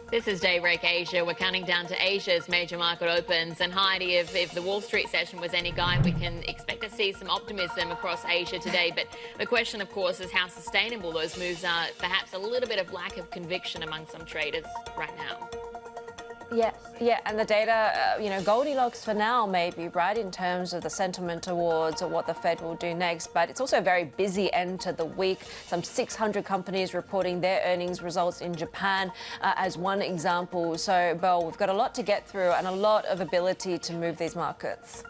This is Daybreak Asia. We're counting down to Asia's major market opens. And Haidi, if the Wall Street session was any guide, we can expect to see some optimism across Asia today. But the question, of course, is how sustainable those moves are. Perhaps a little bit of lack of conviction among some traders right now. Yeah, and the data, Goldilocks for now maybe, right, in terms of the sentiment towards what the Fed will do next. But it's also a very busy end to the week. Some 600 companies reporting their earnings results in Japan as one example. So, Beryl, we've got a lot to get through and a lot of ability to move these markets.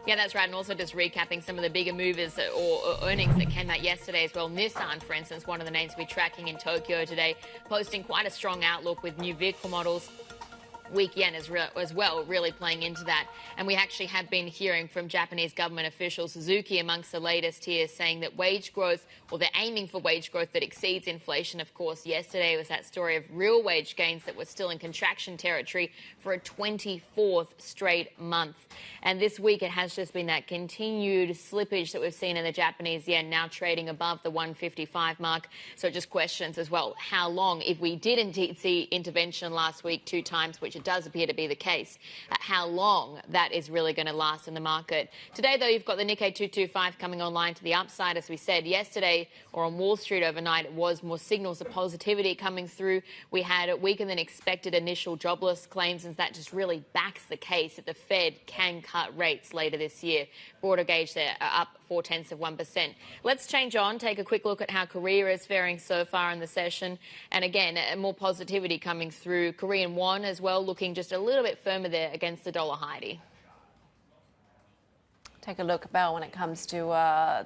Yeah, that's right. And also just recapping some of the bigger movers or earnings that came out yesterday as well. Nissan, for instance, one of the names we're tracking in Tokyo today, posting quite a strong outlook with new vehicle models. Weak yen as well, really playing into that. And we actually have been hearing from Japanese government officials, Suzuki amongst the latest here, saying that wage growth, or they're aiming for wage growth that exceeds inflation. Of course, yesterday was that story of real wage gains that were still in contraction territory for a 24th straight month. And this week it has just been that continued slippage that we've seen in the Japanese yen, now trading above the 155 mark. So it just questions as well, how long, if we did indeed see intervention last week 2 times, which it does appear to be the case, how long that is really going to last in the market. Today, though, you've got the Nikkei 225 coming online to the upside. As we said yesterday, or on Wall Street overnight, it was more signals of positivity coming through. We had weaker than expected initial jobless claims, and that just really backs the case that the Fed can cut rates later this year. Broader gauge there up 0.4%. Let's change on, take a quick look at how Korea is faring so far in the session. And again, more positivity coming through. Korean won as well, looking just a little bit firmer there against the dollar. Haidi. Take a look, Belle, when it comes to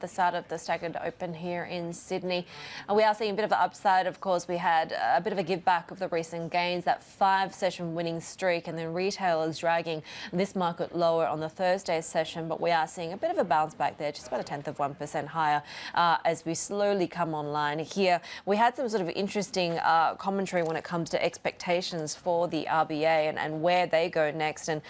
the start of the staggered open here in Sydney. We are seeing a bit of an upside. Of course, we had a bit of a give back of the recent gains, that 5-session winning streak, and then retailers dragging this market lower on the Thursday session. But we are seeing a bit of a bounce back there, just about 0.1% higher as we slowly come online here. We had some sort of interesting commentary when it comes to expectations for the RBA and where they go next. And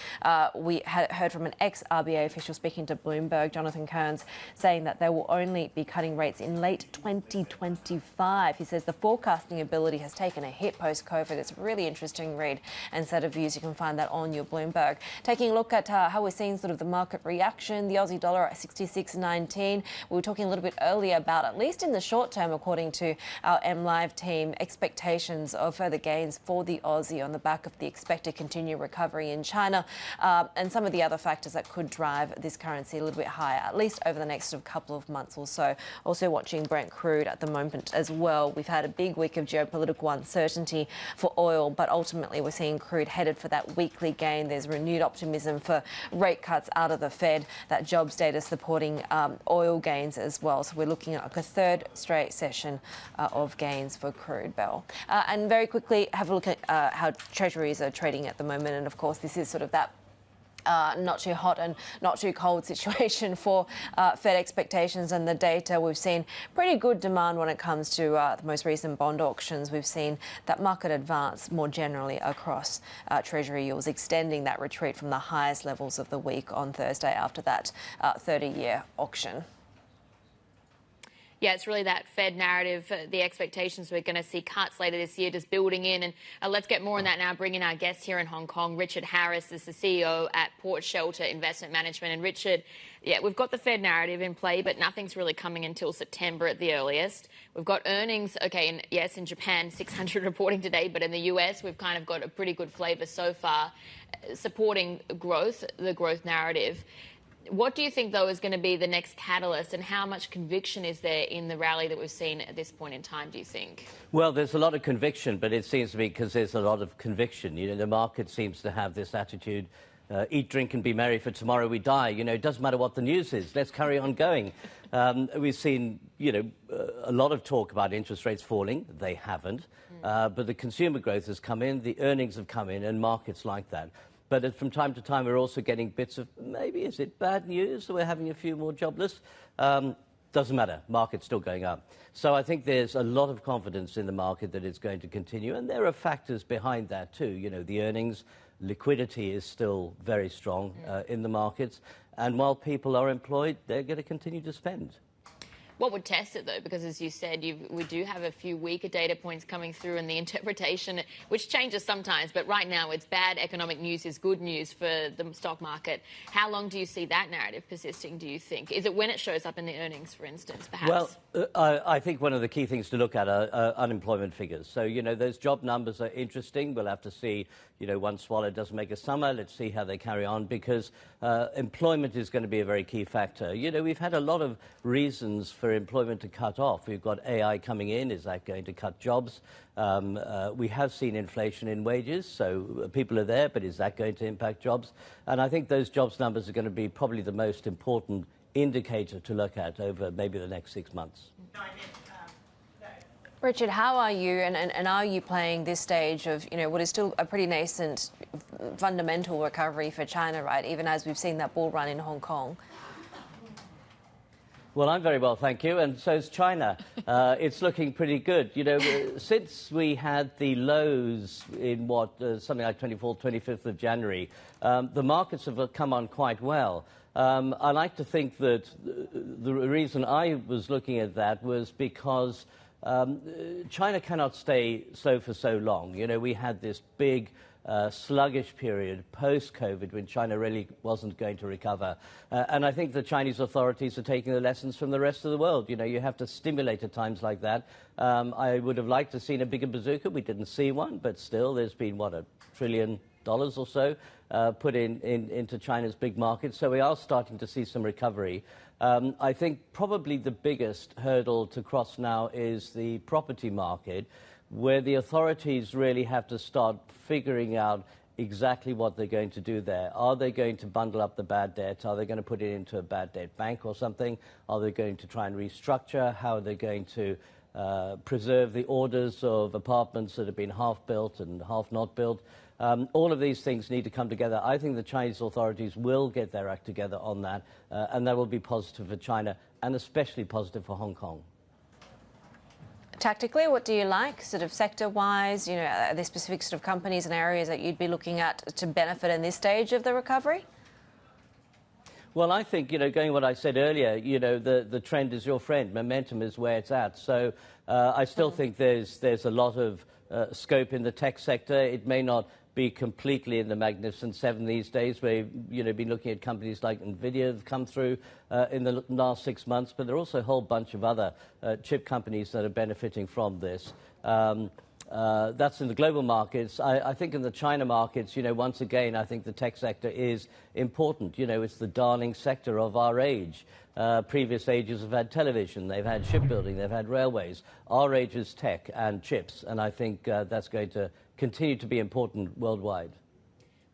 we had heard from an ex-RBA official speaking to Bloomberg, Jonathan Kearns, saying that they will only be cutting rates in late 2025. He says the forecasting ability has taken a hit post-COVID. It's a really interesting read and set of views. You can find that on your Bloomberg. Taking a look at how we're seeing sort of the market reaction, the Aussie dollar at 66.19. We were talking a little bit earlier about, at least in the short term, according to our MLive team, expectations of further gains for the Aussie on the back of the expected continued recovery in China and some of the other factors that could drive this currency a little bit higher, at least over the next couple of months or so. Also watching Brent crude at the moment as well. We've had a big week of geopolitical uncertainty for oil, but ultimately we're seeing crude headed for that weekly gain. There's renewed optimism for rate cuts out of the Fed, that jobs data supporting oil gains as well. So we're looking at like a 3rd straight session of gains for crude, Bell. And very quickly, have a look at how treasuries are trading at the moment. And of course, this is sort of that not too hot and not too cold situation for Fed expectations and the data. We've seen pretty good demand when it comes to the most recent bond auctions. We've seen that market advance more generally across Treasury yields, extending that retreat from the highest levels of the week on Thursday after that 30-year auction. Yeah, it's really that Fed narrative, the expectations we're going to see cuts later this year just building in. And let's get more on that now, bring in our guest here in Hong Kong. Richard Harris is the CEO at Port Shelter Investment Management. And Richard, yeah, we've got the Fed narrative in play, but nothing's really coming until September at the earliest. We've got earnings, okay, and yes, in Japan, 600 reporting today, but in the US, we've kind of got a pretty good flavour so far supporting growth, the growth narrative. What do you think, though, is going to be the next catalyst, and how much conviction is there in the rally that we've seen at this point in time, do you think? Well, there's a lot of conviction, but it seems to me because there's a lot of conviction. You know, the market seems to have this attitude, eat, drink and be merry, for tomorrow we die. You know, it doesn't matter what the news is. Let's carry on going. We've seen, a lot of talk about interest rates falling. They haven't. But the consumer growth has come in, the earnings have come in, and markets like that. But from time to time, we're also getting bits of, maybe, is it bad news that we're having a few more jobless? Doesn't matter. Market's still going up. So I think there's a lot of confidence in the market that it's going to continue. And there are factors behind that, too. You know, the earnings, liquidity is still very strong in the markets. And while people are employed, they're going to continue to spend. What would test it, though? Because, as you said, we do have a few weaker data points coming through in the interpretation, which changes sometimes. But right now, it's bad economic news is good news for the stock market. How long do you see that narrative persisting, do you think? Is it when it shows up in the earnings, for instance, perhaps? Well, I think one of the key things to look at are unemployment figures. So, those job numbers are interesting. We'll have to see, one swallow doesn't make a summer. Let's see how they carry on, because employment is going to be a very key factor. We've had a lot of reasons for employment to cut off. We've got AI coming in. Is that going to cut jobs? We have seen inflation in wages, so people are there, but is that going to impact jobs? And I think those jobs numbers are going to be probably the most important indicator to look at over maybe the next 6 months. Richard, how are you, and are you playing this stage of, what is still a pretty nascent fundamental recovery for China, right, even as we've seen that bull run in Hong Kong? Well, I'm very well, thank you, and so is China. It's looking pretty good. Since we had the lows in something like 24th, 25th of January, the markets have come on quite well. I like to think that the reason I was looking at that was because China cannot stay slow for so long. We had this big sluggish period post-COVID when China really wasn't going to recover. And I think the Chinese authorities are taking the lessons from the rest of the world. You have to stimulate at times like that. I would have liked to have seen a bigger bazooka. We didn't see one, but still there's been, $1 trillion or so put into China's big market. So we are starting to see some recovery. I think probably the biggest hurdle to cross now is the property market, where the authorities really have to start figuring out exactly what they're going to do there. Are they going to bundle up the bad debt? Are they going to put it into a bad debt bank or something? Are they going to try and restructure? How are they going to preserve the orders of apartments that have been half built and half not built? All of these things need to come together. I think the Chinese authorities will get their act together on that, and that will be positive for China and especially positive for Hong Kong. Tactically, what do you like, sort of sector-wise? Are there specific sort of companies and areas that you'd be looking at to benefit in this stage of the recovery? Well, I think, going what I said earlier, the trend is your friend. Momentum is where it's at. So I still think there's a lot of scope in the tech sector. It may not be completely in the Magnificent Seven these days. We've been looking at companies like NVIDIA have come through in the last 6 months, but there are also a whole bunch of other chip companies that are benefiting from this. That's in the global markets. I think in the China markets, once again, I think the tech sector is important. It's the darling sector of our age. Previous ages have had television, they've had shipbuilding, they've had railways. Our age is tech and chips, and I think that's going to continue to be important worldwide.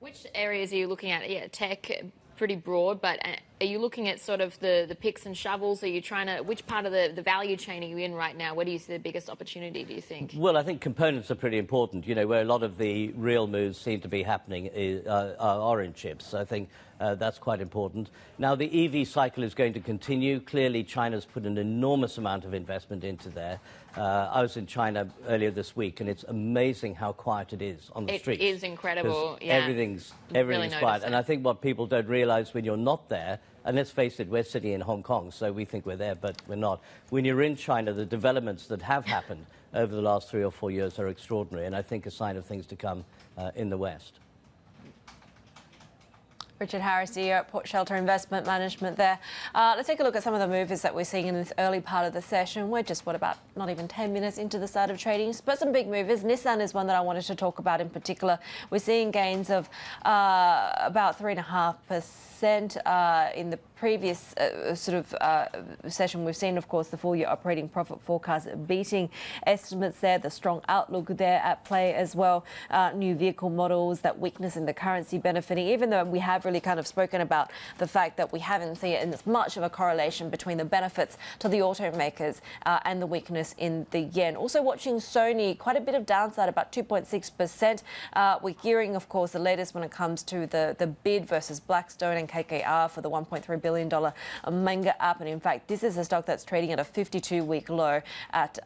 Which areas are you looking at? Yeah, tech, pretty broad, but are you looking at sort of the picks and shovels? Are you trying to, which part of the value chain are you in right now? Where do you see the biggest opportunity, do you think? Well, I think components are pretty important. Where a lot of the real moves seem to be happening are in chips. I think that's quite important. Now, the EV cycle is going to continue. Clearly, China's put an enormous amount of investment into there. I was in China earlier this week, and it's amazing how quiet it is on the streets. It is incredible, yeah. Everything's really quiet. And I think what people don't realize when you're not there, and let's face it, we're sitting in Hong Kong, so we think we're there, but we're not. When you're in China, the developments that have happened over the last 3 or 4 years are extraordinary, and I think a sign of things to come in the West. Richard Harris, CEO at Port Shelter Investment Management there. Let's take a look at some of the movers that we're seeing in this early part of the session. We're just, about not even 10 minutes into the start of trading, but some big movers. Nissan is one that I wanted to talk about in particular. We're seeing gains of about 3.5% in the previous session. We've seen, of course, the full-year operating profit forecast beating estimates there, the strong outlook there at play as well. New vehicle models, that weakness in the currency benefiting, even though we have really kind of spoken about the fact that we haven't seen as much of a correlation between the benefits to the automakers and the weakness in the yen. Also watching Sony, quite a bit of downside, about 2.6%. We're hearing, of course, the latest when it comes to the bid versus Blackstone and KKR for the $1.3 billion billion manga app. And in fact, this is a stock that's trading at a 52-week low at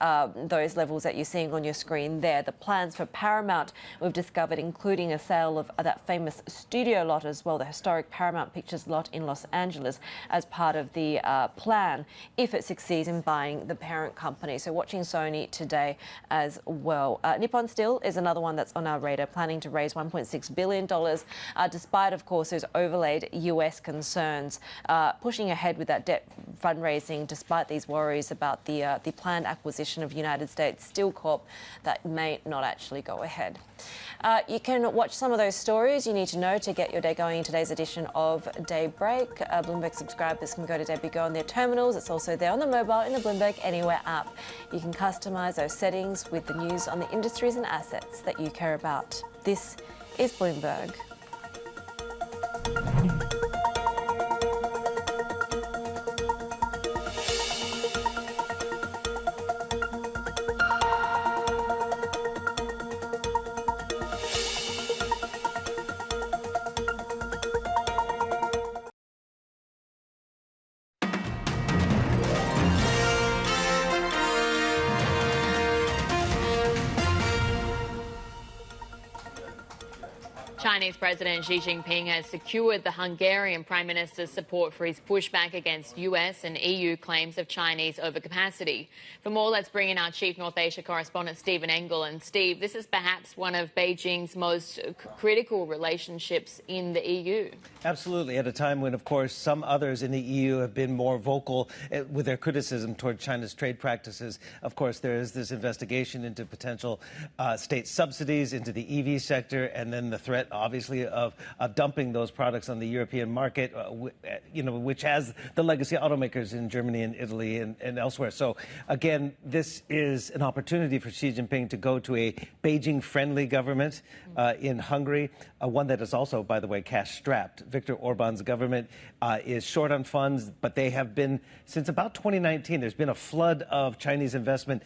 those levels that you're seeing on your screen there. The plans for Paramount we've discovered, including a sale of that famous studio lot as well, the historic Paramount Pictures lot in Los Angeles, as part of the plan if it succeeds in buying the parent company. So watching Sony today as well. Nippon Steel is another one that's on our radar, planning to raise $1.6 billion, despite, of course, those overlaid US concerns, pushing ahead with that debt fundraising despite these worries about the planned acquisition of United States Steel Corp that may not actually go ahead. You can watch some of those stories you need to know to get your day going in today's edition of Daybreak. Bloomberg subscribers can go to Daybreak on their terminals. It's also there on the mobile in the Bloomberg Anywhere app. You can customise those settings with the news on the industries and assets that you care about. This is Bloomberg. Chinese President Xi Jinping has secured the Hungarian Prime Minister's support for his pushback against US and EU claims of Chinese overcapacity. For more, let's bring in our Chief North Asia correspondent, Stephen Engel. And Steve, this is perhaps one of Beijing's most critical relationships in the EU. Absolutely, at a time when, of course, some others in the EU have been more vocal with their criticism toward China's trade practices. Of course, there is this investigation into potential state subsidies into the EV sector, and then the threat, obviously, of dumping those products on the European market, which has the legacy automakers in Germany and Italy and elsewhere. So, again, this is an opportunity for Xi Jinping to go to a Beijing-friendly government in Hungary, one that is also, by the way, cash-strapped. Viktor Orban's government is short on funds, but they have been, since about 2019, there's been a flood of Chinese investment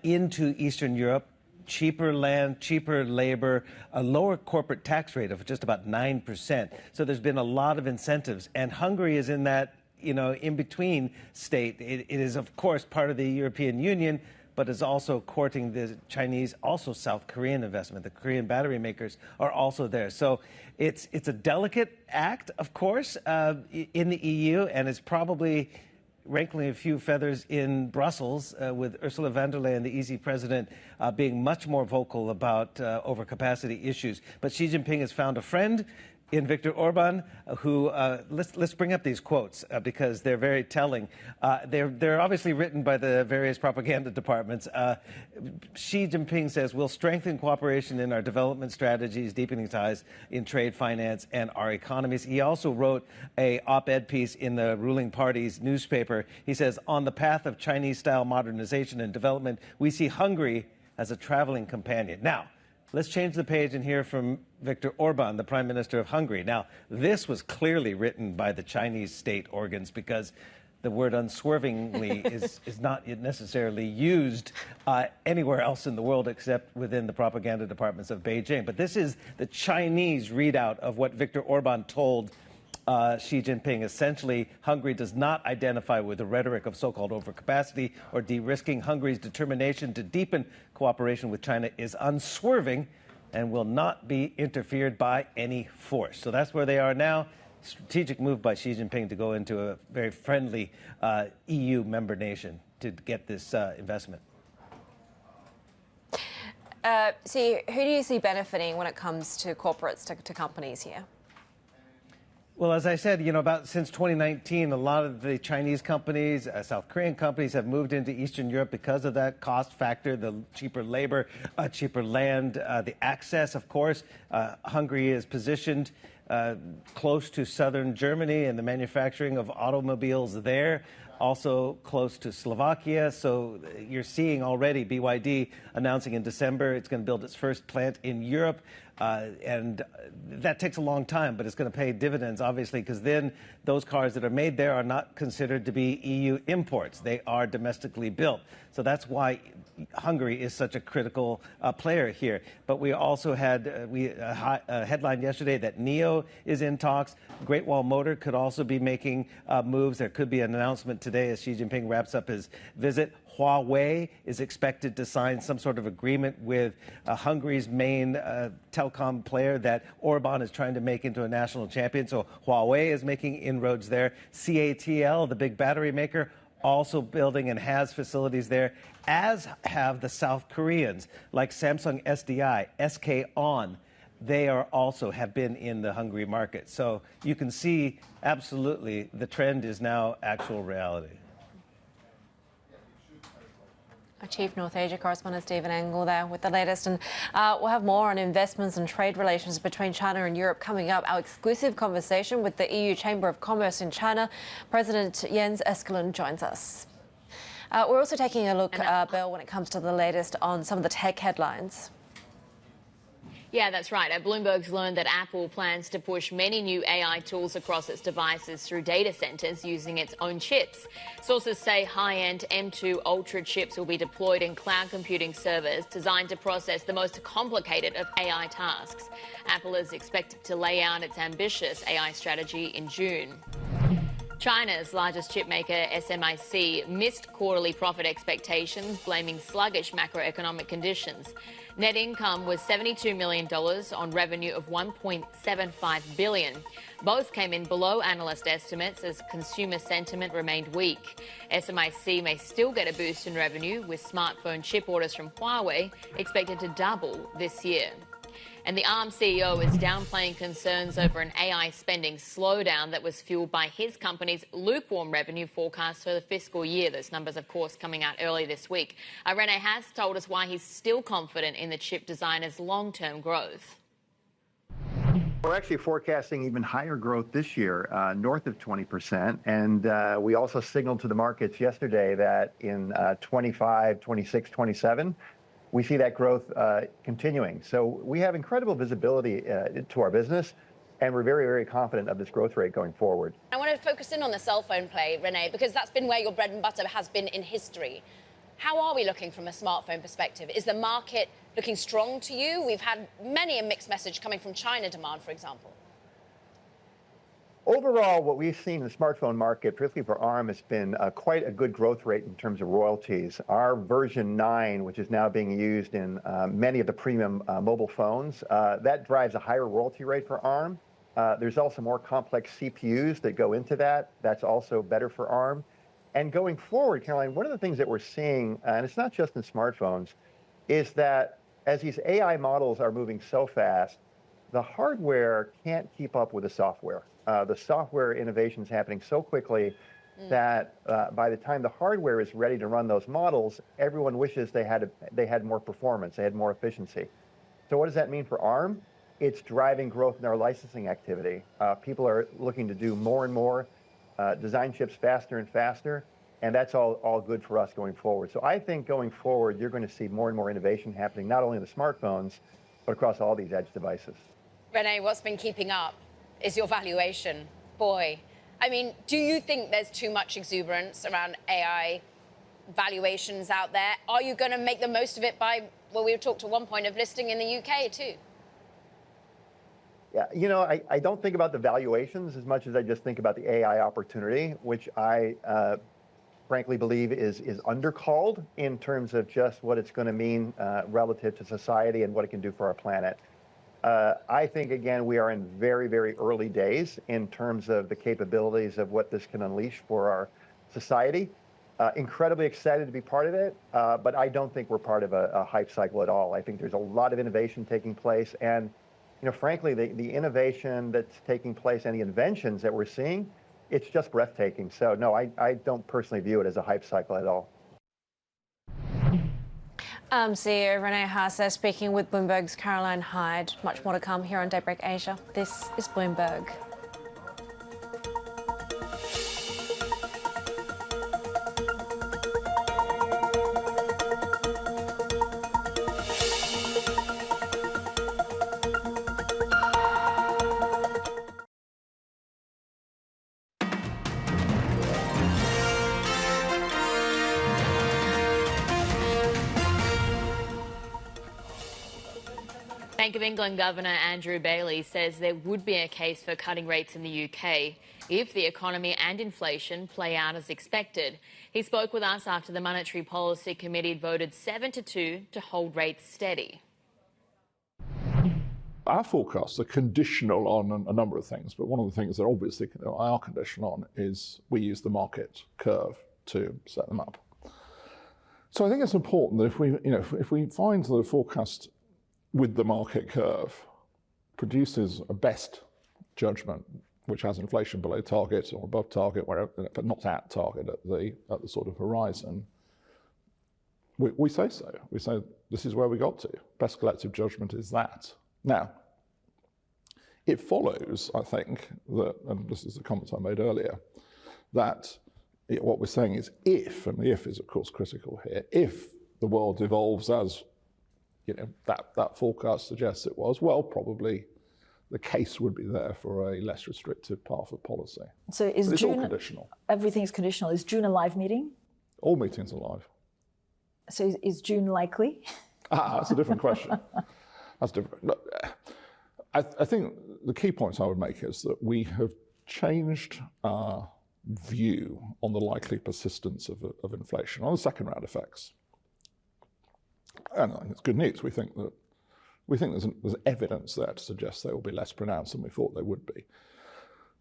into Eastern Europe. Cheaper land, cheaper labor, a lower corporate tax rate of just about 9%. So there's been a lot of incentives. And Hungary is in that, in-between state. It is, of course, part of the European Union, but is also courting the Chinese, also South Korean investment. The Korean battery makers are also there. So it's a delicate act, of course, in the EU, and it's probably rankling a few feathers in Brussels, with Ursula von der Leyen, the EC president, being much more vocal about overcapacity issues. But Xi Jinping has found a friend in Viktor Orban, who, let's bring up these quotes because they're very telling. They're obviously written by the various propaganda departments. Xi Jinping says, we'll strengthen cooperation in our development strategies, deepening ties in trade, finance, and our economies. He also wrote a op-ed piece in the ruling party's newspaper. He says, on the path of Chinese-style modernization and development, we see Hungary as a traveling companion. Now, let's change the page and hear from Viktor Orban, the Prime Minister of Hungary. Now, this was clearly written by the Chinese state organs because the word unswervingly is not necessarily used anywhere else in the world except within the propaganda departments of Beijing. But this is the Chinese readout of what Viktor Orban told Xi Jinping. Essentially, Hungary does not identify with the rhetoric of so-called overcapacity or de-risking. Hungary's determination to deepen cooperation with China is unswerving and will not be interfered by any force. So that's where they are now. Strategic move by Xi Jinping to go into a very friendly EU member nation to get this investment. So who do you see benefiting when it comes to corporates, to companies here? Well, as I said, since 2019, a lot of the Chinese companies, South Korean companies have moved into Eastern Europe because of that cost factor, the cheaper labor, cheaper land, the access, of course. Hungary is positioned close to southern Germany and the manufacturing of automobiles there, also close to Slovakia. So you're seeing already BYD announcing in December it's going to build its first plant in Europe. And that takes a long time, but it's going to pay dividends, obviously, because then those cars that are made there are not considered to be EU imports. They are domestically built. So that's why Hungary is such a critical player here. But we also had a headline yesterday that NIO is in talks. Great Wall Motor could also be making moves. There could be an announcement today as Xi Jinping wraps up his visit. Huawei is expected to sign some sort of agreement with Hungary's main telecom player that Orban is trying to make into a national champion. So Huawei is making inroads there. CATL, the big battery maker, also building and has facilities there, as have the South Koreans, like Samsung SDI, SK On. They are also have been in the Hungary market. So you can see absolutely the trend is now actual reality. Our Chief North Asia correspondent Stephen Angle there with the latest. And we'll have more on investments and trade relations between China and Europe coming up. Our exclusive conversation with the EU Chamber of Commerce in China. President Jens Eskelund joins us. We're also taking a look, Bill, when it comes to the latest on some of the tech headlines. Yeah, that's right. Bloomberg's learned that Apple plans to push many new AI tools across its devices through data centers using its own chips. Sources say high-end M2 Ultra chips will be deployed in cloud computing servers designed to process the most complicated of AI tasks. Apple is expected to lay out its ambitious AI strategy in June. China's largest chipmaker, SMIC, missed quarterly profit expectations, blaming sluggish macroeconomic conditions. Net income was $72 million on revenue of $1.75 billion. Both came in below analyst estimates as consumer sentiment remained weak. SMIC may still get a boost in revenue, with smartphone chip orders from Huawei expected to double this year. And the ARM CEO is downplaying concerns over an AI spending slowdown that was fueled by his company's lukewarm revenue forecast for the fiscal year. Those numbers, of course, coming out early this week. Rene has told us why he's still confident in the chip designer's long-term growth. We're actually forecasting even higher growth this year, north of 20%. And we also signaled to the markets yesterday that in 25, 26, 27, we see that growth continuing. So we have incredible visibility to our business, and we're very, very confident of this growth rate going forward. I want to focus in on the cell phone play, Rene, because that's been where your bread and butter has been in history. How are we looking from a smartphone perspective? Is the market looking strong to you? We've had many a mixed message coming from China demand, for example. Overall, what we've seen in the smartphone market, particularly for ARM, has been quite a good growth rate in terms of royalties. Our version 9, which is now being used in many of the premium mobile phones, that drives a higher royalty rate for ARM. There's also more complex CPUs that go into that. That's also better for ARM. And going forward, Caroline, one of the things that we're seeing, and it's not just in smartphones, is that as these AI models are moving so fast, the hardware can't keep up with the software. The software innovation is happening so quickly that by the time the hardware is ready to run those models, everyone wishes they had more performance, they had more efficiency. So what does that mean for ARM? It's driving growth in our licensing activity. People are looking to do more and more, design chips faster and faster, and that's all good for us going forward. So I think going forward, you're going to see more and more innovation happening, not only in the smartphones, but across all these edge devices. Rene, what's been keeping up is your valuation. Boy, I mean, do you think there's too much exuberance around AI valuations out there? Are you going to make the most of it by, well, we talked at one point of listing in the UK too? Yeah, you know, I don't think about the valuations as much as I just think about the AI opportunity, which I frankly believe is undercalled in terms of just what it's going to mean relative to society and what it can do for our planet. I think, again, we are in very, very early days in terms of the capabilities of what this can unleash for our society. Incredibly excited to be part of it, but I don't think we're part of a hype cycle at all. I think there's a lot of innovation taking place, and you know, frankly, the innovation that's taking place and the inventions that we're seeing, it's just breathtaking. So no, I don't personally view it as a hype cycle at all. CEO Rene Haase speaking with Bloomberg's Caroline Hyde. Much more to come here on Daybreak Asia. This is Bloomberg. Bank of England Governor Andrew Bailey says there would be a case for cutting rates in the UK if the economy and inflation play out as expected. He spoke with us after the Monetary Policy Committee voted 7-2 to hold rates steady. Our forecasts are conditional on a number of things, but one of the things that obviously are conditional on is we use the market curve to set them up. So I think it's important that if we find that a forecast with the market curve produces a best judgment, which has inflation below target or above target, wherever, but not at target at the sort of horizon, we say so. We say this is where we got to. Best collective judgment is that. Now, it follows, I think, that, and this is the comment I made earlier, that what we're saying is if, and the if is of course critical here, if the world evolves as that forecast suggests it was, well, probably the case would be there for a less restrictive path of policy. So is it's June, all conditional. Everything is conditional. Is June a live meeting? All meetings are live. So is June likely? That's a different question. That's different. Look, I think the key points I would make is that we have changed our view on the likely persistence of inflation, on the second round effects. And I think it's good news. We think there's evidence there to suggest they will be less pronounced than we thought they would be.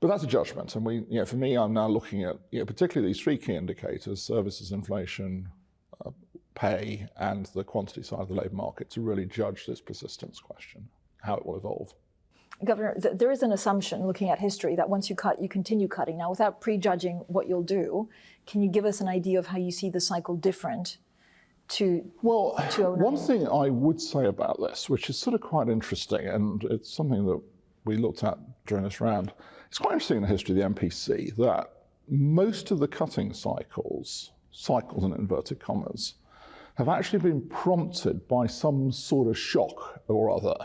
But that's a judgment, and for me, I'm now looking at particularly these three key indicators: services inflation, pay, and the quantity side of the labour market, to really judge this persistence question, how it will evolve. Governor, there is an assumption, looking at history, that once you cut, you continue cutting. Now, without prejudging what you'll do, can you give us an idea of how you see the cycle different to 2009? One thing I would say about this, which is sort of quite interesting, and it's something that we looked at during this round, it's quite interesting in the history of the MPC that most of the cutting cycles in inverted commas, have actually been prompted by some sort of shock or other,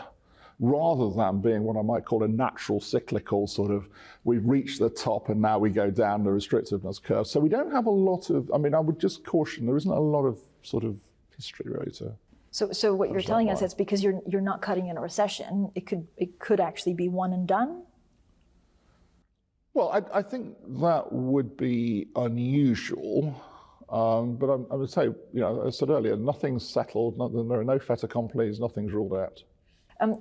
rather than being what I might call a natural cyclical sort of, we've reached the top and now we go down the restrictiveness curve. So we don't have a lot of, I would just caution, there isn't a lot of sort of history really to... So what you're telling us is because you're not cutting in a recession, it could actually be one and done? Well, I think that would be unusual. But I would say, as I said earlier, nothing's settled, there are no fait accomplis, nothing's ruled out.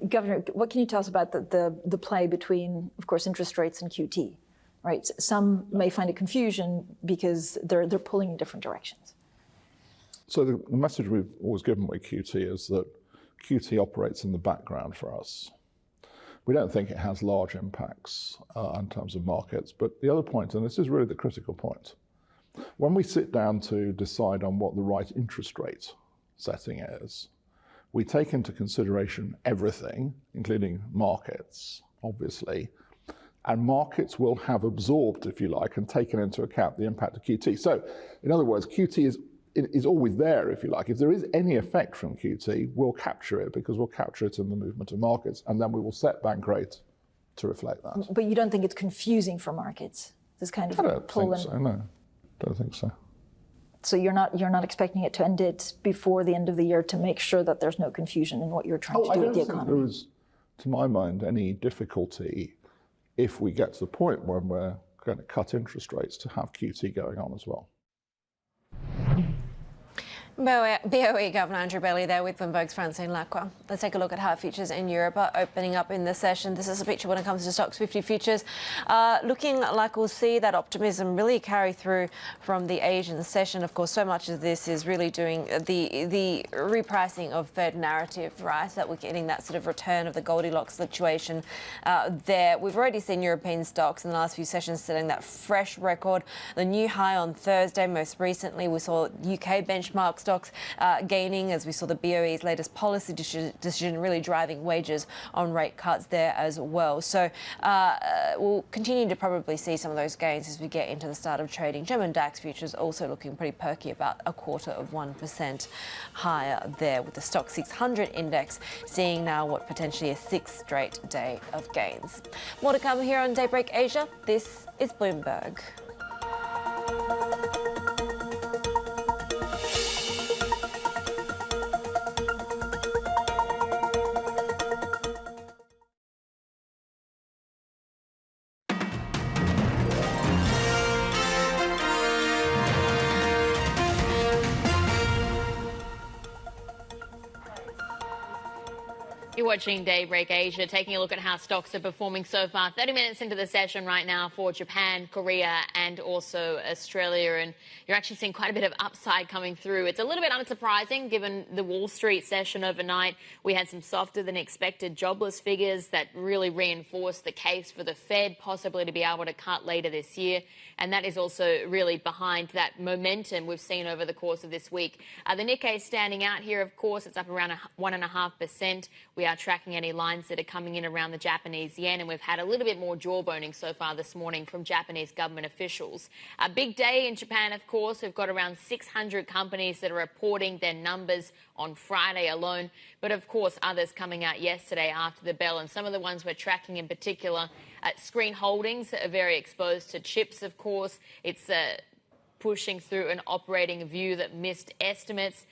Governor, what can you tell us about the play between, of course, interest rates and QT, right? Some may find it confusion because they're pulling in different directions. So the message we've always given with QT is that QT operates in the background for us. We don't think it has large impacts in terms of markets. But the other point, and this is really the critical point, when we sit down to decide on what the right interest rate setting is, we take into consideration everything, including markets, obviously, and markets will have absorbed, if you like, and taken into account the impact of QT. So, in other words, QT is always there, if you like. If there is any effect from QT, we'll capture it, because we'll capture it in the movement of markets, and then we will set bank rate to reflect that. But you don't think it's confusing for markets? This kind of I don't think so, no. Don't think so. So you're not expecting it to end it before the end of the year to make sure that there's no confusion in what you're trying to do with the economy? I don't think there is, to my mind, any difficulty if we get to the point when we're going to cut interest rates to have QT going on as well. BOE Governor Andrew Bailey there with Bloomberg's Francine Lacqua. Let's take a look at how futures in Europe are opening up in the session. This is a picture when it comes to Stocks 50 futures. Looking like we'll see that optimism really carry through from the Asian session. Of course, so much of this is really doing the repricing of Fed narrative, right? That we're getting that sort of return of the Goldilocks situation there. We've already seen European stocks in the last few sessions setting that fresh record. The new high on Thursday. Most recently, we saw UK benchmark stocks gaining as we saw the BOE's latest policy decision really driving wages on rate cuts there as well. So we'll continue to probably see some of those gains as we get into the start of trading. German DAX futures also looking pretty perky, about 0.25% higher there, with the Stock 600 index seeing now what potentially a sixth straight day of gains. More to come here on Daybreak Asia. This is Bloomberg. You're watching Daybreak Asia, taking a look at how stocks are performing so far. 30 minutes into the session right now for Japan, Korea, and also Australia. And you're actually seeing quite a bit of upside coming through. It's a little bit unsurprising given the Wall Street session overnight. We had some softer than expected jobless figures that really reinforced the case for the Fed possibly to be able to cut later this year. And that is also really behind that momentum we've seen over the course of this week. The Nikkei standing out here, of course, it's up around 1.5%. We are tracking any lines that are coming in around the Japanese yen, and we've had a little bit more jawboning so far this morning from Japanese government officials. A big day in Japan, of course. We've got around 600 companies that are reporting their numbers on Friday alone, but of course others coming out yesterday after the bell, and some of the ones we're tracking in particular, Screen Holdings are very exposed to chips, of course. It's pushing through an operating view that missed estimates.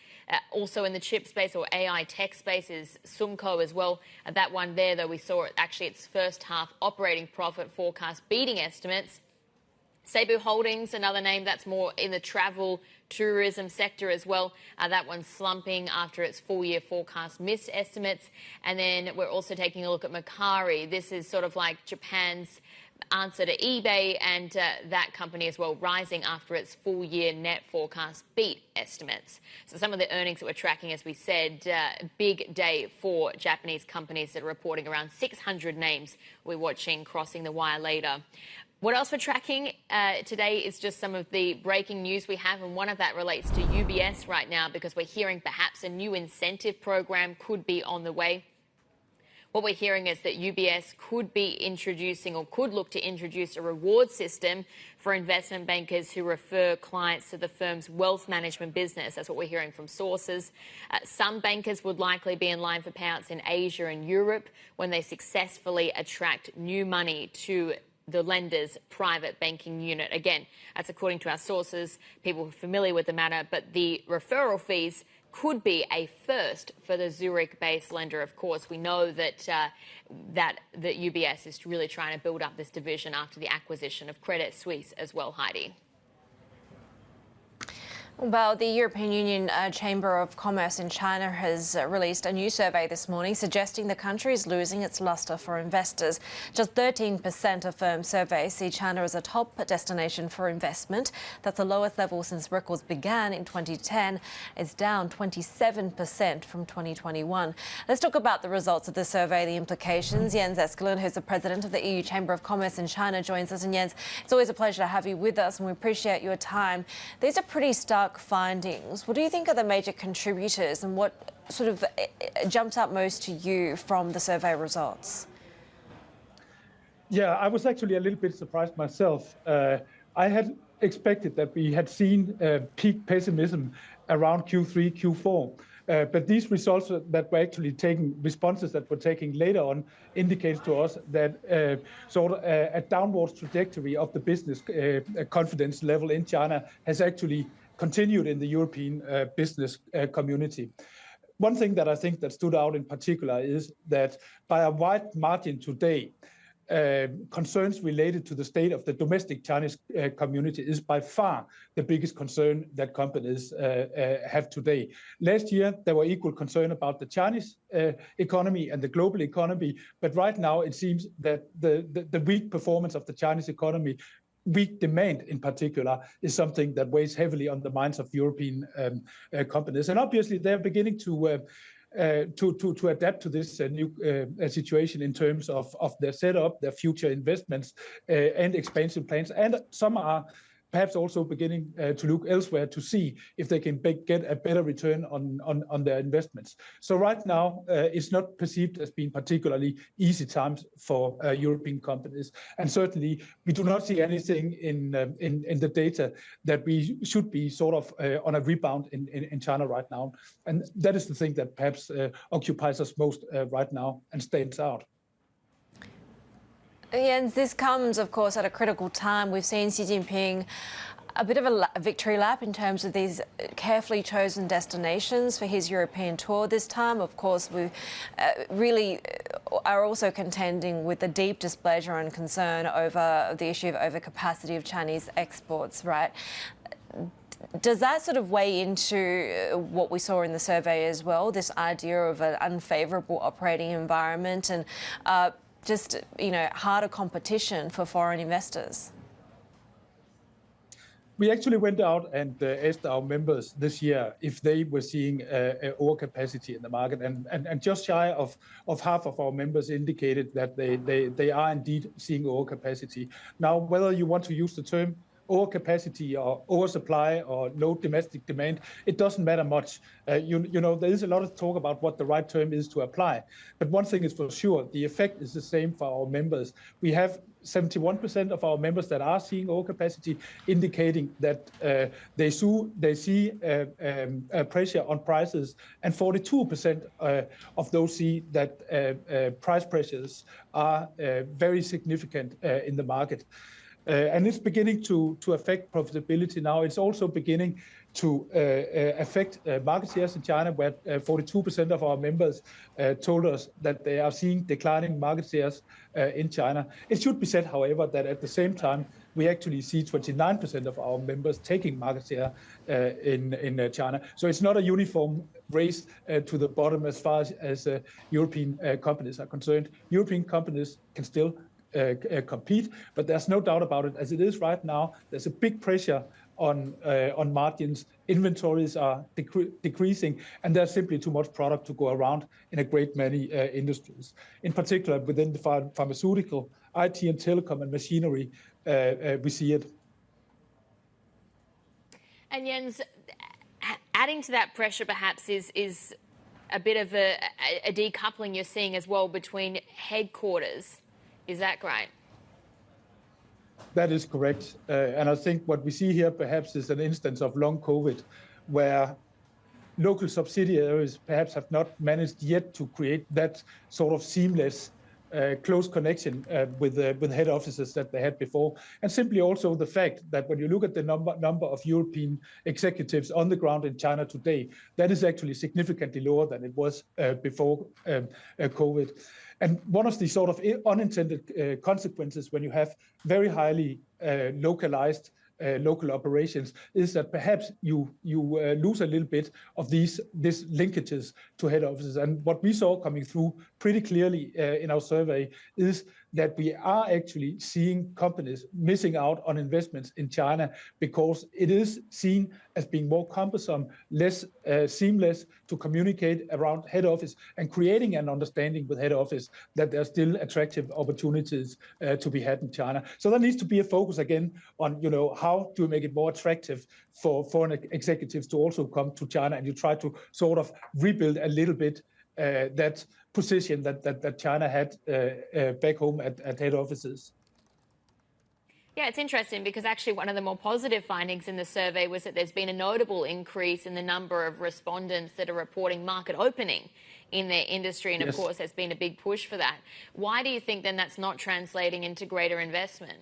Also in the chip space or AI tech space is Sumco as well. That one there, though, we saw actually its first half operating profit forecast beating estimates. Cebu Holdings, another name that's more in the travel tourism sector as well. That one's slumping after its full-year forecast missed estimates. And then we're also taking a look at Mercari. This is sort of like Japan's answer to eBay, and that company as well rising after its full-year net forecast beat estimates. So some of the earnings that we're tracking, as we said, big day for Japanese companies that are reporting around 600 names we're watching crossing the wire later. What else we're tracking today is just some of the breaking news we have, and one of that relates to UBS right now because we're hearing perhaps a new incentive program could be on the way. What we're hearing is that UBS could be introducing or could look to introduce a reward system for investment bankers who refer clients to the firm's wealth management business. That's what we're hearing from sources. Some bankers would likely be in line for payouts in Asia and Europe when they successfully attract new money to the lender's private banking unit. Again, that's according to our sources, people who are familiar with the matter, but the referral fees could be a first for the Zurich-based lender. Of course, we know that that UBS is really trying to build up this division after the acquisition of Credit Suisse as well, Haidi. Well, the European Union Chamber of Commerce in China has released a new survey this morning suggesting the country is losing its lustre for investors. Just 13% of firms surveyed see China as a top destination for investment. That's the lowest level since records began in 2010. It's down 27% from 2021. Let's talk about the results of the survey, the implications. Jens Eskelund, who's the president of the EU Chamber of Commerce in China, joins us. And Jens, it's always a pleasure to have you with us, and we appreciate your time. These are pretty stark findings. What do you think are the major contributors, and what sort of jumped up most to you from the survey results? Yeah, I was actually a little bit surprised myself. I had expected that we had seen peak pessimism around Q3, Q4. But these results that were actually taking responses that were taking later on indicates to us that sort of a downward trajectory of the business confidence level in China has actually continued in the European business community. One thing that I think that stood out in particular is that by a wide margin today, concerns related to the state of the domestic Chinese community is by far the biggest concern that companies have today. Last year, there were equal concern about the Chinese economy and the global economy, but right now it seems that the weak performance of the Chinese economy, weak demand in particular, is something that weighs heavily on the minds of European companies. And obviously, they're beginning to adapt to this new situation in terms of their setup, their future investments and expansion plans. And some are perhaps also beginning to look elsewhere to see if they can get a better return on their investments. So right now, it's not perceived as being particularly easy times for European companies. And certainly, we do not see anything in the data that we should be sort of on a rebound in China right now. And that is the thing that perhaps occupies us most right now and stands out. Jens, this comes, of course, at a critical time. We've seen Xi Jinping a bit of a victory lap in terms of these carefully chosen destinations for his European tour this time. Of course, we really are also contending with the deep displeasure and concern over the issue of overcapacity of Chinese exports, right? Does that sort of weigh into what we saw in the survey as well, this idea of an unfavourable operating environment and just, harder competition for foreign investors? We actually went out and asked our members this year if they were seeing overcapacity in the market, and just shy of half of our members indicated that they are indeed seeing overcapacity. Now, whether you want to use the term overcapacity or oversupply or low domestic demand, it doesn't matter much. There is a lot of talk about what the right term is to apply. But one thing is for sure, the effect is the same for our members. We have 71% of our members that are seeing overcapacity, indicating that they see pressure on prices, and 42% of those see that price pressures are very significant in the market. And it's beginning to affect profitability now. It's also beginning to affect market shares in China, where 42% of our members told us that they are seeing declining market shares in China. It should be said, however, that at the same time, we actually see 29% of our members taking market share in China. So it's not a uniform race to the bottom as far as European companies are concerned. European companies can still compete, but there's no doubt about it. As it is right now, there's a big pressure on margins. Inventories are decreasing, and there's simply too much product to go around in a great many industries. In particular, within the pharmaceutical, IT and telecom and machinery, we see it. And Jens, adding to that pressure perhaps is a bit of a decoupling you're seeing as well between headquarters. Is that right? That is correct. And I think what we see here perhaps is an instance of long COVID, where local subsidiaries perhaps have not managed yet to create that sort of seamless, close connection with head offices that they had before. And simply also the fact that when you look at the number of European executives on the ground in China today, that is actually significantly lower than it was before COVID. And one of the sort of unintended consequences when you have very highly localized local operations is that perhaps you lose a little bit of these linkages to head offices. And what we saw coming through pretty clearly in our survey is that we are actually seeing companies missing out on investments in China because it is seen as being more cumbersome, less seamless to communicate around head office, and creating an understanding with head office that there are still attractive opportunities to be had in China. So there needs to be a focus again on, how do we make it more attractive for foreign executives to also come to China, and you try to sort of rebuild a little bit that position that China had back home at head offices. Yeah, it's interesting because actually one of the more positive findings in the survey was that there's been a notable increase in the number of respondents that are reporting market opening in their industry. And of course, there's been a big push for that. Why do you think then that's not translating into greater investment?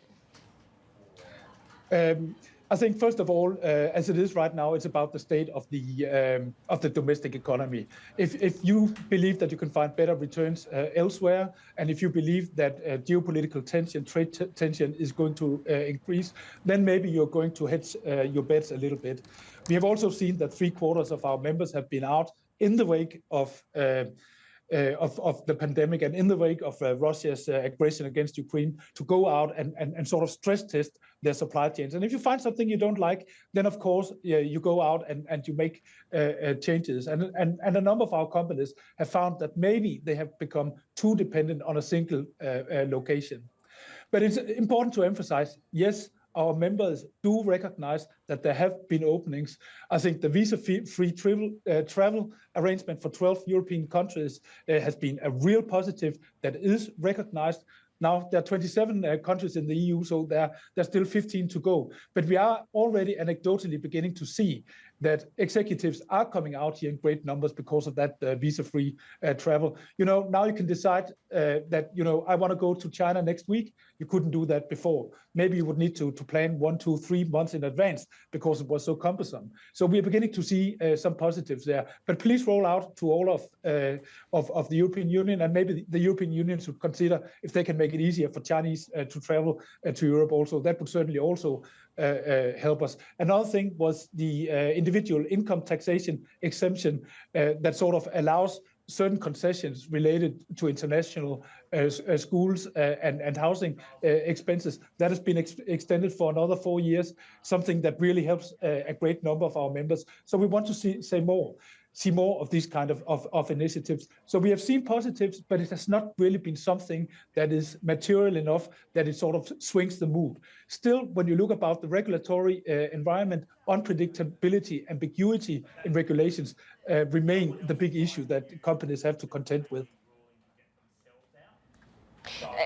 I think, first of all, as it is right now, it's about the state of the domestic economy. If you believe that you can find better returns elsewhere, and if you believe that geopolitical tension, trade tension is going to increase, then maybe you're going to hedge your bets a little bit. We have also seen that 3/4 of our members have been out in the wake of the pandemic and in the wake of Russia's aggression against Ukraine to go out and sort of stress test their supply chains. And if you find something you don't like, then of course you go out and you make changes. And a number of our companies have found that maybe they have become too dependent on a single location. But it's important to emphasize, yes, our members do recognize that there have been openings. I think the visa-free travel arrangement for 12 European countries has been a real positive that is recognized. Now, there are 27 countries in the EU, so there's still 15 to go. But we are already anecdotally beginning to see that executives are coming out here in great numbers because of that visa-free travel. Now you can decide that, I want to go to China next week. You couldn't do that before. Maybe you would need to plan 1, 2, 3 months in advance because it was so cumbersome. So we're beginning to see some positives there. But please roll out to all of the European Union, and maybe the European Union should consider if they can make it easier for Chinese to travel to Europe also. That would certainly also help us. Another thing was the individual income taxation exemption that sort of allows certain concessions related to international schools and housing expenses. That has been extended for another 4 years, something that really helps a great number of our members. So we want to see more of these kind of initiatives. So we have seen positives, but it has not really been something that is material enough that it sort of swings the mood. Still, when you look about the regulatory environment, unpredictability, ambiguity in regulations remain the big issue that companies have to contend with.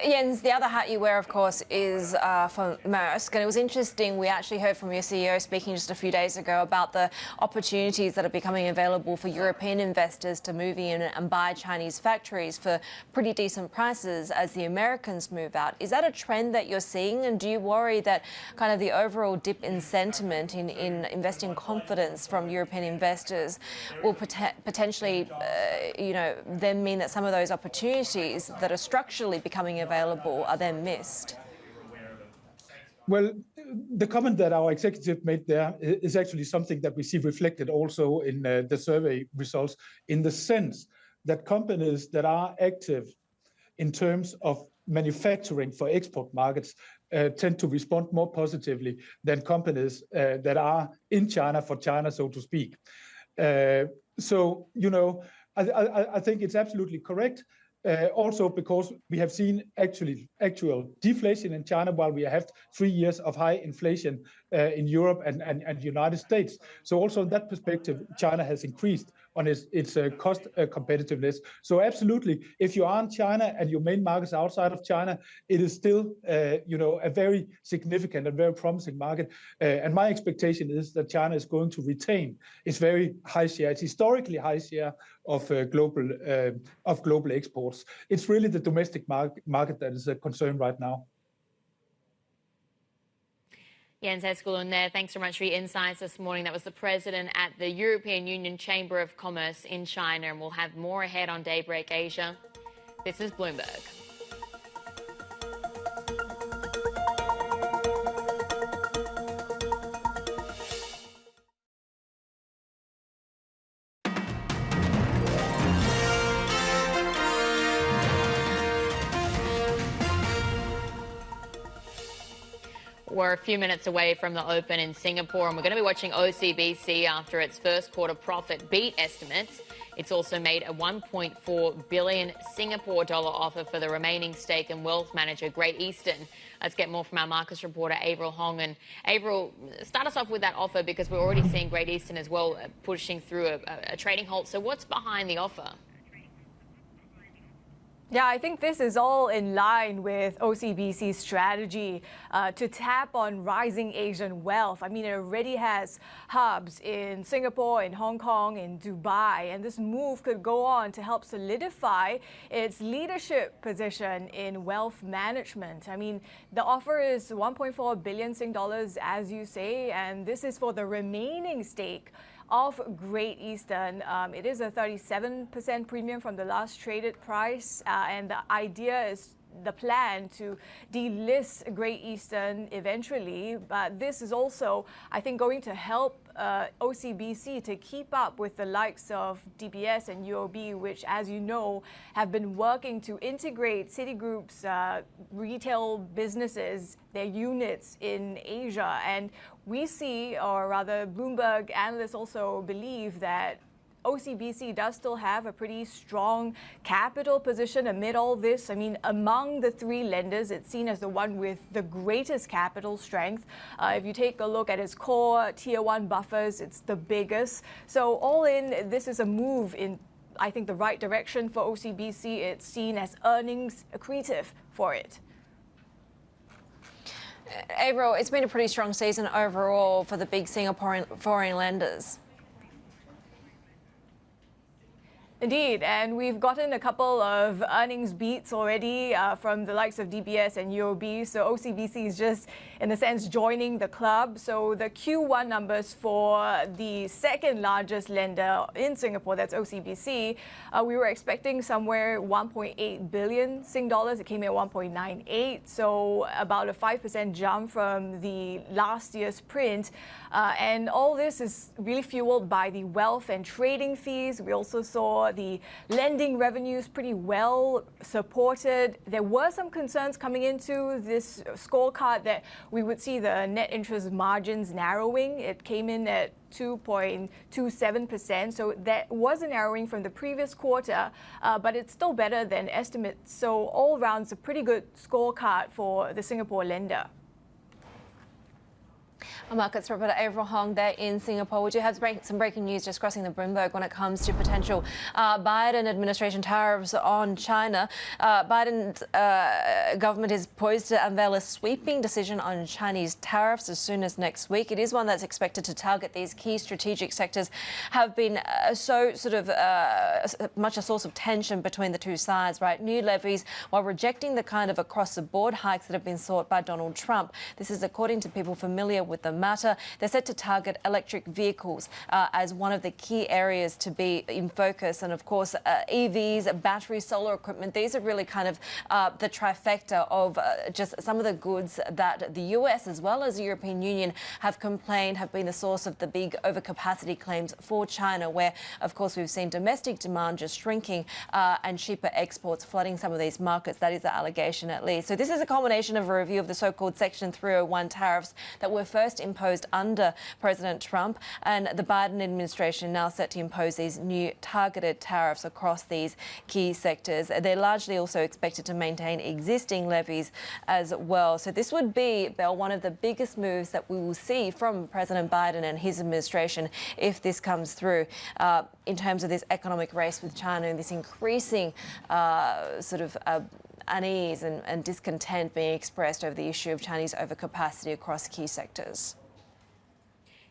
Jens, the other hat you wear, of course, is for Maersk. And it was interesting, we actually heard from your CEO speaking just a few days ago about the opportunities that are becoming available for European investors to move in and buy Chinese factories for pretty decent prices as the Americans move out. Is that a trend that you're seeing? And do you worry that kind of the overall dip in sentiment in investing confidence from European investors will potentially, then mean that some of those opportunities that are structurally becoming available are then missed? Well, the comment that our executive made there is actually something that we see reflected also in the survey results, in the sense that companies that are active in terms of manufacturing for export markets tend to respond more positively than companies that are in China for China, so to speak. I think it's absolutely correct. Also because we have seen actual deflation in China while we have 3 years of high inflation in Europe and United States. So also in that perspective, China has increased on its cost competitiveness. So absolutely, if you are in China and your main markets outside of China, it is still a very significant and very promising market. And my expectation is that China is going to retain its very high share, its historically high share of global exports. It's really the domestic market that is a concern right now. Jens Eskelund there. Thanks so much for your insights this morning. That was the president at the European Union Chamber of Commerce in China, and we'll have more ahead on Daybreak Asia. This is Bloomberg. We're a few minutes away from the open in Singapore, and we're going to be watching OCBC after its first quarter profit beat estimates. It's also made a 1.4 billion Singapore dollar offer for the remaining stake in wealth manager Great Eastern. Let's get more from our markets reporter, Avril Hong. And Avril, start us off with that offer, because we're already seeing Great Eastern as well pushing through a trading halt. So what's behind the offer? Yeah, I think this is all in line with OCBC's strategy to tap on rising Asian wealth. I mean, it already has hubs in Singapore, in Hong Kong, in Dubai, and this move could go on to help solidify its leadership position in wealth management. I mean, the offer is 1.4 billion Sing dollars, as you say, and this is for the remaining stake of Great Eastern. It is a 37% premium from the last traded price, and the idea is the plan to delist Great Eastern eventually. But this is also, I think, going to help OCBC to keep up with the likes of DBS and UOB, which, as you know, have been working to integrate Citigroup's retail businesses, their units in Asia. And we see, or rather Bloomberg analysts also believe, that OCBC does still have a pretty strong capital position amid all this. I mean, among the three lenders, it's seen as the one with the greatest capital strength. If you take a look at its core Tier 1 buffers, it's the biggest. So all in, this is a move in, I think, the right direction for OCBC. It's seen as earnings accretive for it. Avril, it's been a pretty strong season overall for the big Singaporean foreign lenders. Indeed, and we've gotten a couple of earnings beats already from the likes of DBS and UOB. So OCBC is just, in a sense, joining the club. So the Q1 numbers for the second largest lender in Singapore, that's OCBC, we were expecting somewhere 1.8 billion Sing dollars. It came in at 1.98, so about a 5% jump from the last year's print. And all this is really fueled by the wealth and trading fees. We also saw the lending revenues pretty well supported. There were some concerns coming into this scorecard that we would see the net interest margins narrowing. It came in at 2.27%, so that was a narrowing from the previous quarter, but it's still better than estimates. So all round, it's a pretty good scorecard for the Singapore lender. Our markets reporter April Hong there in Singapore. We do have some breaking news just crossing the Bloomberg when it comes to potential Biden administration tariffs on China. Biden's government is poised to unveil a sweeping decision on Chinese tariffs as soon as next week. It is one that's expected to target these key strategic sectors, have been much a source of tension between the two sides, right? New levies while rejecting the kind of across-the-board hikes that have been sought by Donald Trump. This is according to people familiar with the matter. They're set to target electric vehicles as one of the key areas to be in focus. And of course, EVs, battery, solar equipment, these are really kind of the trifecta of just some of the goods that the US as well as the European Union have complained have been the source of the big overcapacity claims for China, where, of course, we've seen domestic demand just shrinking and cheaper exports flooding some of these markets. That is the allegation, at least. So this is a culmination of a review of the so-called Section 301 tariffs that were first imposed under President Trump, and the Biden administration now set to impose these new targeted tariffs across these key sectors. They're largely also expected to maintain existing levies as well. So this would be, Belle, one of the biggest moves that we will see from President Biden and his administration if this comes through in terms of this economic race with China and this increasing unease and discontent being expressed over the issue of Chinese overcapacity across key sectors.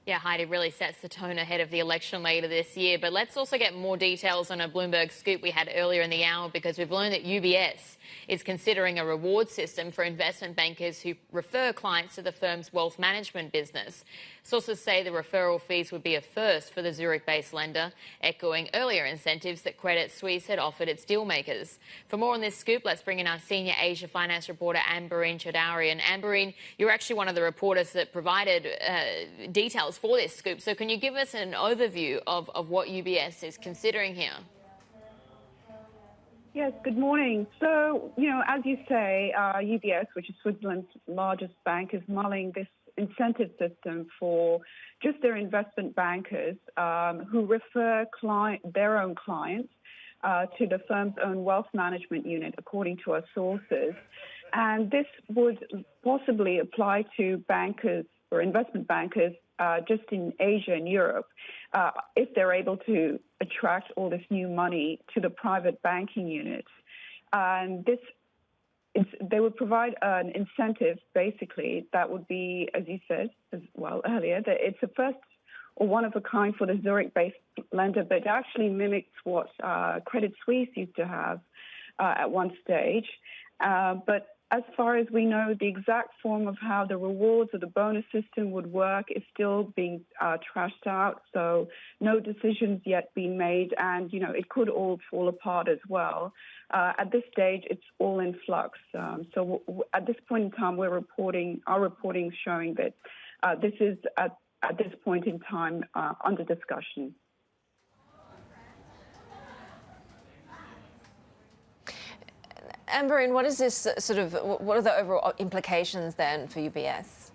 Yeah, Haidi, really sets the tone ahead of the election later this year. But let's also get more details on a Bloomberg scoop we had earlier in the hour, because we've learned that UBS is considering a reward system for investment bankers who refer clients to the firm's wealth management business. Sources say the referral fees would be a first for the Zurich-based lender, echoing earlier incentives that Credit Suisse had offered its dealmakers. For more on this scoop, let's bring in our senior Asia finance reporter, Ambereen Choudhury. And Ambereen, you're actually one of the reporters that provided details for this scoop. So can you give us an overview of what UBS is considering here? Yes, good morning. So, as you say, UBS, which is Switzerland's largest bank, is mulling this incentive system for just their investment bankers who refer their own clients to the firm's own wealth management unit, according to our sources. And this would possibly apply to bankers or investment bankers just in Asia and Europe, if they're able to attract all this new money to the private banking unit. And they would provide an incentive, basically, that would be, as you said as well earlier, that it's a first or one of a kind for the Zurich-based lender, but it actually mimics what Credit Suisse used to have at one stage. But as far as we know, the exact form of how the rewards or the bonus system would work is still being trashed out. So no decisions yet being made, and it could all fall apart as well. At this stage, it's all in flux. So at this point in time, our reporting showing that this is at this point in time under discussion. Ambereen, what is this what are the overall implications then for UBS?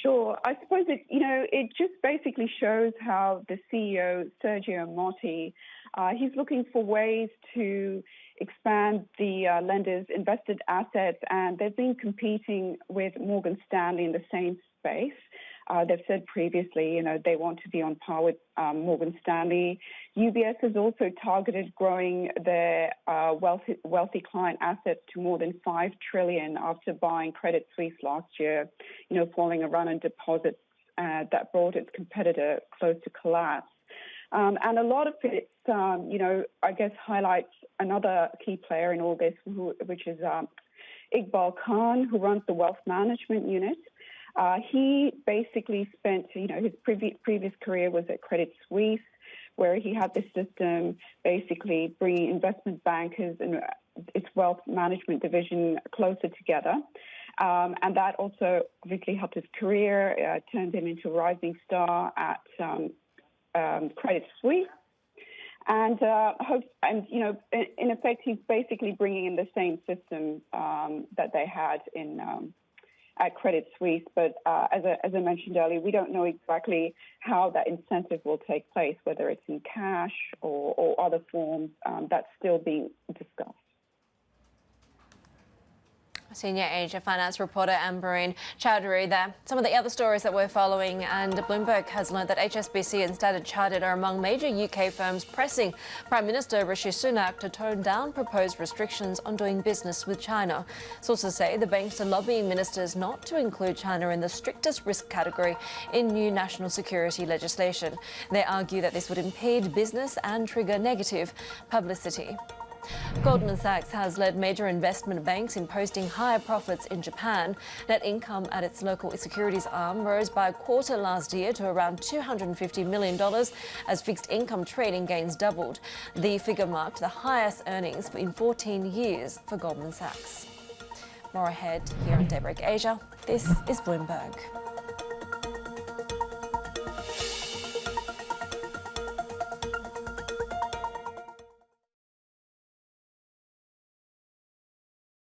Sure. I suppose it just basically shows how the CEO, Sergio Motti, he's looking for ways to expand the lender's invested assets, and they've been competing with Morgan Stanley in the same space. They've said previously, they want to be on par with Morgan Stanley. UBS has also targeted growing their wealthy client assets to more than $5 trillion after buying Credit Suisse last year, following a run on deposits that brought its competitor close to collapse. And a lot of it, I guess highlights another key player in all this, which is Iqbal Khan, who runs the wealth management unit. He basically spent, his previous career was at Credit Suisse, where he had this system basically bringing investment bankers and its wealth management division closer together. And that also obviously helped his career, turned him into a rising star at Credit Suisse. And in effect, he's basically bringing in the same system that they had at Credit Suisse. But as I mentioned earlier, we don't know exactly how that incentive will take place, whether it's in cash or other forms. That's still being discussed. Senior Asia finance reporter Ambereen Chowdhury there. Some of the other stories that we're following, and Bloomberg has learned that HSBC and Standard Chartered are among major UK firms pressing Prime Minister Rishi Sunak to tone down proposed restrictions on doing business with China. Sources say the banks are lobbying ministers not to include China in the strictest risk category in new national security legislation. They argue that this would impede business and trigger negative publicity. Goldman Sachs has led major investment banks in posting higher profits in Japan. Net income at its local securities arm rose by a quarter last year to around $250 million as fixed income trading gains doubled. The figure marked the highest earnings in 14 years for Goldman Sachs. More ahead here on Daybreak Asia. This is Bloomberg.